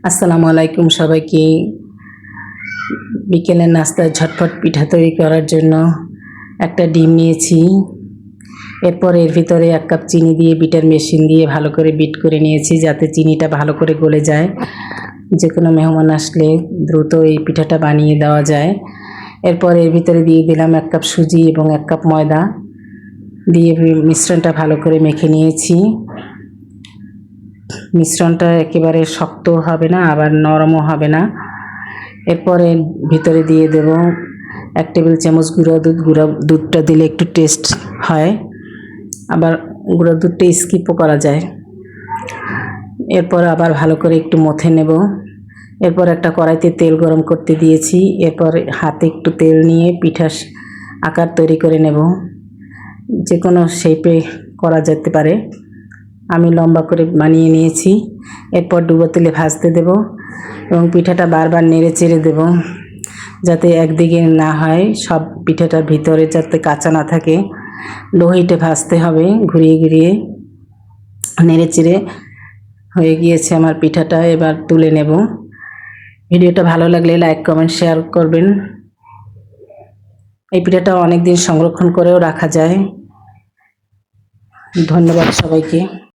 আসসালামু আলাইকুম সবাইকে। বিকেলের নাস্তায় ঝটপট পিঠা তৈরি করার জন্য একটা ডিম নিয়েছি। এরপর এর ভিতরে 1 কাপ চিনি দিয়ে বিটার মেশিন দিয়ে ভালো করে বিট করে নিয়েছি, যাতে চিনিটা ভালো করে গলে যায়। যে কোনো মেহমান আসলে দ্রুত এই পিঠাটা বানিয়ে দেওয়া যায়। এরপর এর ভিতরে দিয়ে দিলাম 1 কাপ সুজি এবং 1 কাপ ময়দা দিয়ে মিশ্রণটা ভালো করে মেখে নিয়েছি। মিশ্রণটা একেবারে শক্ত হবে না, আবার নরমও হবে না। এরপরে ভিতরে দিয়ে দেব 1 টেবিল চামচ গুঁড়া দুধ। গুঁড়া দুধটা দিলে একটু টেস্ট হয়, আবার গুঁড়া দুধটা স্কিপও করা যায়। এরপর আবার ভালো করে একটু মথে নেব। এরপর একটা কড়াইতে তেল গরম করতে দিয়েছি। এরপর হাতে একটু তেল নিয়ে পিঠার আকার তৈরি করে নেব। যে কোনো শেপে করা যেতে পারে, আমি লম্বা করে বানিয়ে নিয়েছি। এরপর ডুবো তেলে ভাজতে দেব এবং পিঠাটা বারবার নেড়ে চেড়ে দেব, যাতে একদিকে না হয়, সব পিঠাটার ভিতরে যাতে কাঁচা না থাকে। লো হিটে ভাজতে হবে, ঘুরিয়ে ঘুরিয়ে। নেড়ে চেড়ে হয়ে গিয়েছে আমার পিঠাটা, এবার তুলে নেব। ভিডিওটা ভালো লাগলে লাইক কমেন্ট শেয়ার করবেন। এই পিঠাটা অনেক দিন সংরক্ষণ করেও রাখা যায়। ধন্যবাদ সবাইকে।